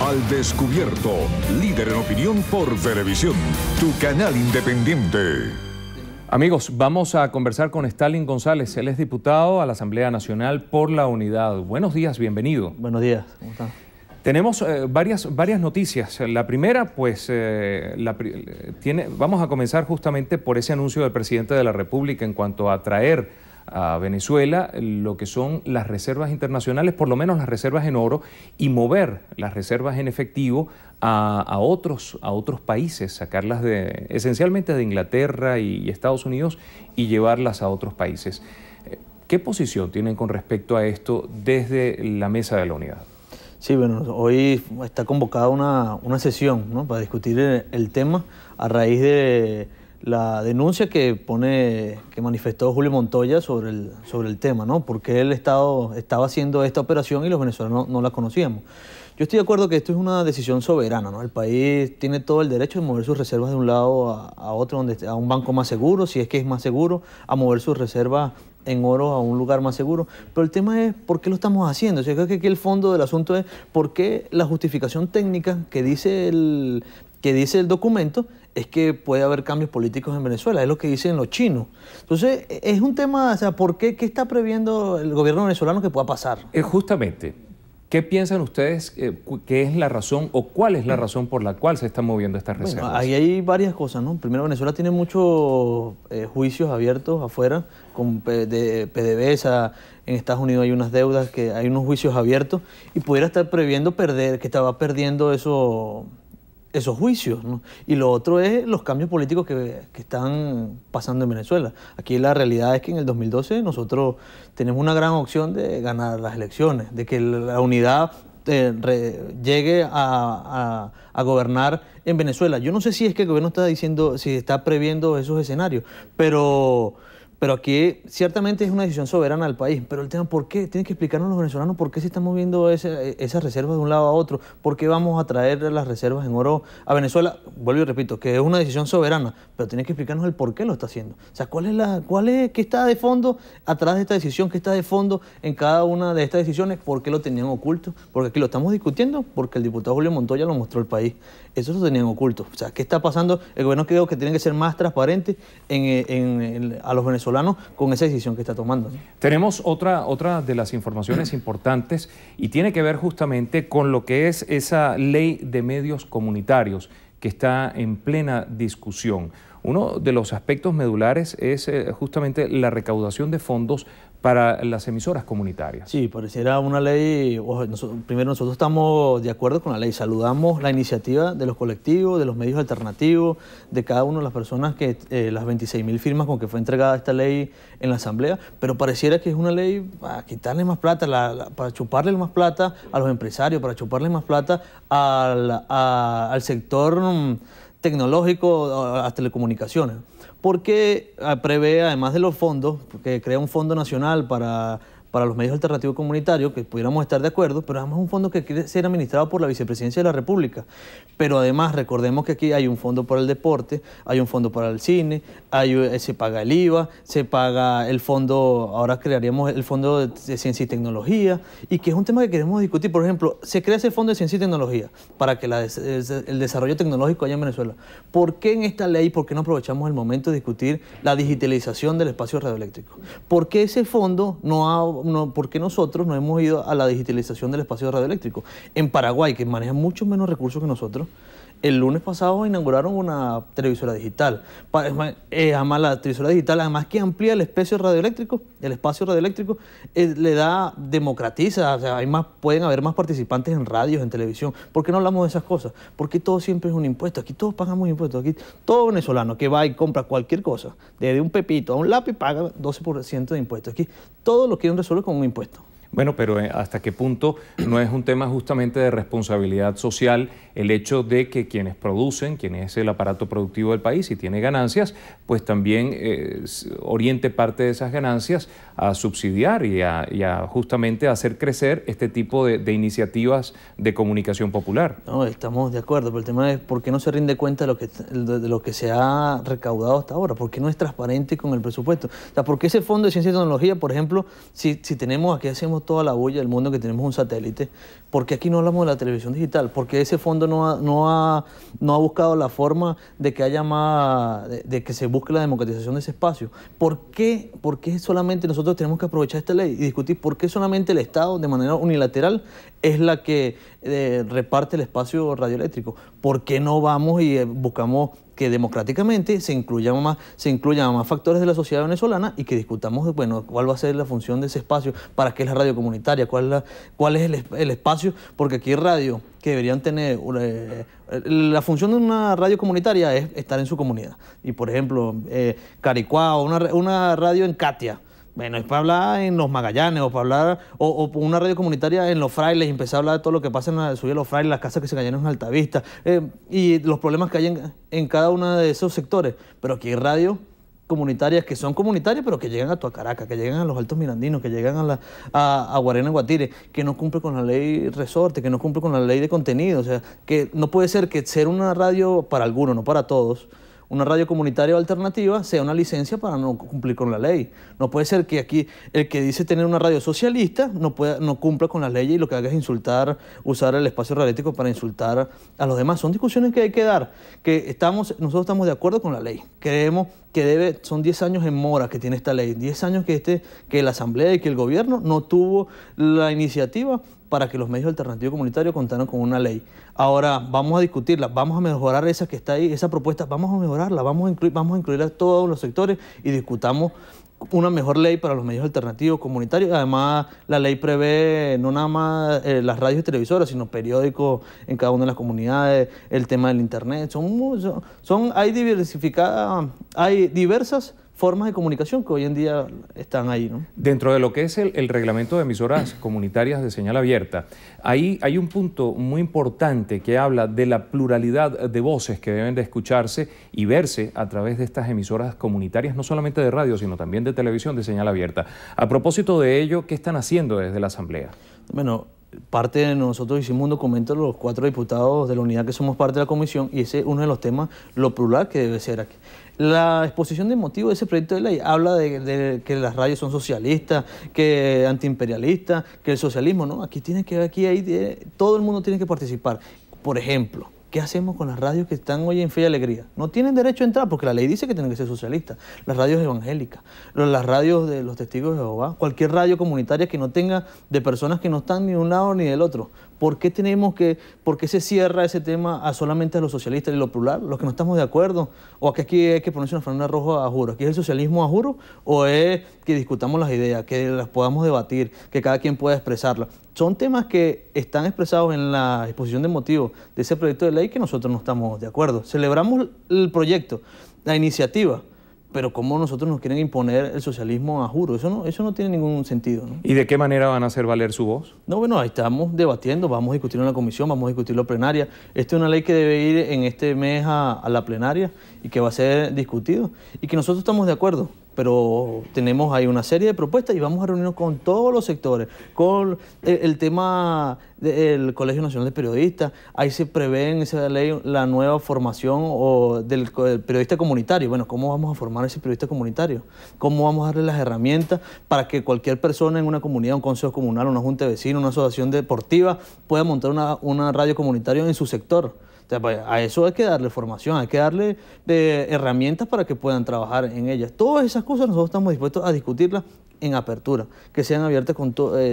Al Descubierto, líder en opinión por Venevisión, tu canal independiente. Amigos, vamos a conversar con Stalin González. Él es diputado a la Asamblea Nacional por la Unidad. Buenos días, bienvenido. Buenos días, ¿cómo están? Tenemos varias noticias. La primera, pues, vamos a comenzar justamente por ese anuncio del presidente de la República en cuanto a traer a Venezuela lo que son las reservas internacionales, por lo menos las reservas en oro, y mover las reservas en efectivo a otros países, sacarlas esencialmente de Inglaterra y Estados Unidos y llevarlas a otros países. ¿Qué posición tienen con respecto a esto desde la mesa de la Unidad? Sí, bueno, hoy está convocada una sesión, ¿no?, para discutir el tema a raíz de la denuncia que manifestó Julio Montoya sobre el tema, ¿no? Porque él estaba haciendo esta operación y los venezolanos no la conocíamos. Yo estoy de acuerdo que esto es una decisión soberana, ¿no? El país tiene todo el derecho de mover sus reservas de un lado a otro, a un banco más seguro, si es que es más seguro, a mover sus reservas en oro a un lugar más seguro. Pero el tema es por qué lo estamos haciendo. O sea, creo que aquí el fondo del asunto es por qué la justificación técnica que dice el documento es que puede haber cambios políticos en Venezuela, es lo que dicen los chinos. Entonces, es un tema, o sea, ¿qué está previendo el gobierno venezolano que pueda pasar? Justamente, ¿qué piensan ustedes que es la razón o cuál es la razón por la cual se están moviendo estas reservas? Bueno, ahí hay varias cosas, ¿no? Primero, Venezuela tiene muchos juicios abiertos afuera, con PDVSA, en Estados Unidos hay unas deudas, que hay unos juicios abiertos, y pudiera estar previendo que estaba perdiendo esos juicios, ¿no? Y lo otro es los cambios políticos que están pasando en Venezuela. Aquí la realidad es que en el 2012 nosotros tenemos una gran opción de ganar las elecciones, de que la unidad llegue a gobernar en Venezuela. Yo no sé si es que el gobierno está diciendo, si está previendo esos escenarios, pero aquí ciertamente es una decisión soberana del país. Pero el tema, ¿por qué? Tienen que explicarnos los venezolanos por qué se están moviendo esas reservas de un lado a otro. ¿Por qué vamos a traer las reservas en oro a Venezuela? Vuelvo y repito, que es una decisión soberana, pero tienen que explicarnos el por qué lo está haciendo. O sea, ¿qué está de fondo atrás de esta decisión? ¿Qué está de fondo en cada una de estas decisiones? ¿Por qué lo tenían oculto? Porque aquí lo estamos discutiendo porque el diputado Julio Montoya lo mostró al país. Eso lo tenían oculto. O sea, ¿qué está pasando? El gobierno creo que tiene que ser más transparente a los venezolanos con esa decisión que está tomando, ¿no? Tenemos otra de las informaciones importantes y tiene que ver justamente con lo que es esa ley de medios comunitarios que está en plena discusión. Uno de los aspectos medulares es justamente la recaudación de fondos para las emisoras comunitarias. Sí, pareciera una ley. Primero, nosotros estamos de acuerdo con la ley, saludamos la iniciativa de los colectivos, de los medios alternativos, de cada una de las personas, las 26.000 firmas con que fue entregada esta ley en la Asamblea, pero pareciera que es una ley para quitarle más plata, para chuparle más plata a los empresarios, para chuparle más plata al sector tecnológico, a las telecomunicaciones, porque prevé, además de los fondos, que crea un fondo nacional para los medios alternativos comunitarios, que pudiéramos estar de acuerdo, pero además un fondo que quiere ser administrado por la Vicepresidencia de la República. Pero además recordemos que aquí hay un fondo para el deporte, hay un fondo para el cine, se paga el IVA, se paga el fondo, ahora crearíamos el fondo de ciencia y tecnología, y que es un tema que queremos discutir. Por ejemplo, se crea ese fondo de ciencia y tecnología para que el desarrollo tecnológico allá en Venezuela. ¿Por qué en esta ley, por qué no aprovechamos el momento de discutir la digitalización del espacio radioeléctrico? ¿Por qué ese fondo por qué nosotros no hemos ido a la digitalización del espacio radioeléctrico? En Paraguay, que maneja mucho menos recursos que nosotros, el lunes pasado inauguraron una televisora digital. Además, la televisora digital, además que amplía el espacio radioeléctrico, democratiza, o sea, pueden haber más participantes en radios, en televisión. ¿Por qué no hablamos de esas cosas? Porque todo siempre es un impuesto. Aquí todos pagamos impuestos. Aquí todo venezolano que va y compra cualquier cosa, desde un pepito a un lápiz, paga 12% de impuestos. Aquí todo lo quieren resolver con un impuesto. Bueno, pero ¿hasta qué punto no es un tema justamente de responsabilidad social el hecho de que quienes producen, quien es el aparato productivo del país y tiene ganancias, pues también oriente parte de esas ganancias a subsidiar y a justamente hacer crecer este tipo de iniciativas de comunicación popular? No, estamos de acuerdo, pero el tema es por qué no se rinde cuenta de lo que se ha recaudado hasta ahora, por qué no es transparente con el presupuesto. O sea, ¿por qué ese fondo de ciencia y tecnología, por ejemplo, si tenemos, aquí hacemos haciendo toda la bulla del mundo que tenemos un satélite, ¿por qué aquí no hablamos de la televisión digital? ¿Por qué ese fondo no ha buscado la forma de que haya más, de que se busque la democratización de ese espacio? ¿Por qué solamente nosotros tenemos que aprovechar esta ley y discutir por qué solamente el Estado de manera unilateral es la que reparte el espacio radioeléctrico? ¿Por qué no vamos y buscamos que democráticamente se incluyan más factores de la sociedad venezolana y que discutamos, bueno, cuál va a ser la función de ese espacio, para qué es la radio comunitaria, cuál es el espacio? Porque aquí radio que deberían tener, la función de una radio comunitaria es estar en su comunidad. Y por ejemplo, Caricuá, una radio en Catia, bueno, es para hablar en los Magallanes, o para hablar, o una radio comunitaria en Los Frailes, y empezar a hablar de todo lo que pasa en la subida de Los Frailes, las casas que se cayeron en Altavista, y los problemas que hay en cada uno de esos sectores. Pero aquí hay radios comunitarias que son comunitarias, pero que llegan a Tuacaraca, que llegan a los Altos Mirandinos, que llegan a Guarena y Guatire, que no cumple con la ley resorte, que no cumple con la ley de contenido. O sea, que no puede ser que ser una radio para algunos, no para todos, una radio comunitaria o alternativa sea una licencia para no cumplir con la ley. No puede ser que aquí el que dice tener una radio socialista no cumpla con las leyes y lo que haga es insultar, usar el espacio radioeléctrico para insultar a los demás. Son discusiones que hay que dar, nosotros estamos de acuerdo con la ley. Creemos que son 10 años en mora que tiene esta ley, 10 años que la Asamblea y que el gobierno no tuvo la iniciativa para que los medios alternativos comunitarios contaran con una ley. Ahora vamos a discutirla, vamos a mejorar esa que está ahí, esa propuesta, vamos a mejorarla, vamos a incluir a todos los sectores y discutamos una mejor ley para los medios alternativos comunitarios. Además, la ley prevé no nada más las radios y televisoras, sino periódicos en cada una de las comunidades, el tema del internet. Hay diversas formas de comunicación que hoy en día están ahí, ¿no? Dentro de lo que es el reglamento de emisoras comunitarias de señal abierta, ahí hay un punto muy importante que habla de la pluralidad de voces que deben de escucharse y verse a través de estas emisoras comunitarias, no solamente de radio, sino también de televisión de señal abierta. A propósito de ello, ¿qué están haciendo desde la Asamblea? Bueno, parte de nosotros hicimos un documento, los 4 diputados de la unidad que somos parte de la comisión, y ese es uno de los temas, lo plural que debe ser aquí. La exposición de motivos de ese proyecto de ley habla de que las radios son socialistas, que antiimperialistas, que el socialismo, ¿no? Todo el mundo tiene que participar. Por ejemplo, ¿qué hacemos con las radios que están hoy en Fe y Alegría? No tienen derecho a entrar porque la ley dice que tienen que ser socialistas. Las radios evangélicas, las radios de los testigos de Jehová, cualquier radio comunitaria que no tenga de personas que no están ni de un lado ni del otro. ¿Por qué se cierra ese tema solamente a los socialistas y lo plural, los que no estamos de acuerdo? ¿O que aquí hay que ponerse una franela roja a juro? ¿Aquí es el socialismo a juro? ¿O es que discutamos las ideas, que las podamos debatir, que cada quien pueda expresarlas? Son temas que están expresados en la exposición de motivos de ese proyecto de ley que nosotros no estamos de acuerdo. Celebramos el proyecto, la iniciativa, pero ¿cómo nosotros nos quieren imponer el socialismo a juro? Eso no tiene ningún sentido, ¿no? ¿Y de qué manera van a hacer valer su voz? No, bueno, ahí estamos debatiendo, vamos a discutirlo en la comisión, vamos a discutirlo en plenaria. Esta es una ley que debe ir en este mes a la plenaria y que va a ser discutido y que nosotros estamos de acuerdo. Pero tenemos ahí una serie de propuestas y vamos a reunirnos con todos los sectores, con el tema del Colegio Nacional de Periodistas. Ahí se prevé en esa ley la nueva formación del periodista comunitario. Bueno, ¿cómo vamos a formar a ese periodista comunitario? ¿Cómo vamos a darle las herramientas para que cualquier persona en una comunidad, un consejo comunal, una junta de vecinos, una asociación deportiva, pueda montar una radio comunitaria en su sector? A eso hay que darle formación, hay que darle herramientas para que puedan trabajar en ellas. Todas esas cosas nosotros estamos dispuestos a discutirlas en apertura, que sean abiertas,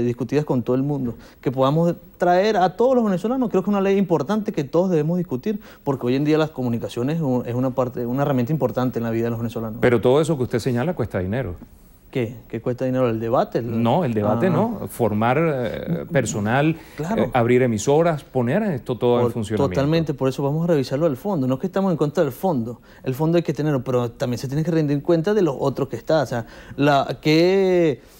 discutidas con todo el mundo, que podamos traer a todos los venezolanos. Creo que es una ley importante que todos debemos discutir, porque hoy en día las comunicaciones es una herramienta importante en la vida de los venezolanos. Pero todo eso que usted señala cuesta dinero. ¿Qué cuesta dinero? ¿El debate? No, el debate no. Formar personal, claro. Abrir emisoras, poner esto todo en funcionamiento. Totalmente, por eso vamos a revisarlo del fondo. No es que estamos en contra del fondo. El fondo hay que tenerlo, pero también se tiene que rendir cuenta de los otros que está. O sea,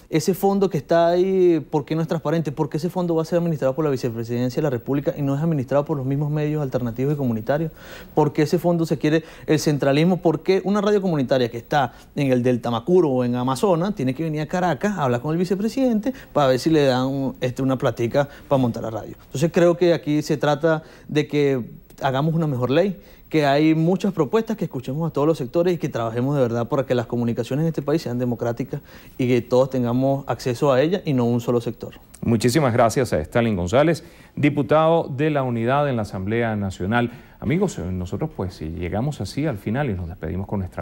ese fondo que está ahí, ¿por qué no es transparente? ¿Por qué ese fondo va a ser administrado por la Vicepresidencia de la República y no es administrado por los mismos medios alternativos y comunitarios? ¿Por qué ese fondo se quiere el centralismo? ¿Por qué una radio comunitaria que está en el Delta Macuro o en Amazonas tiene que venir a Caracas a hablar con el vicepresidente para ver si le dan una platica para montar la radio? Entonces creo que aquí se trata de que hagamos una mejor ley, que hay muchas propuestas, que escuchemos a todos los sectores y que trabajemos de verdad para que las comunicaciones en este país sean democráticas y que todos tengamos acceso a ellas y no un solo sector. Muchísimas gracias a Stalin González, diputado de la Unidad en la Asamblea Nacional. Amigos, nosotros pues llegamos así al final y nos despedimos con nuestra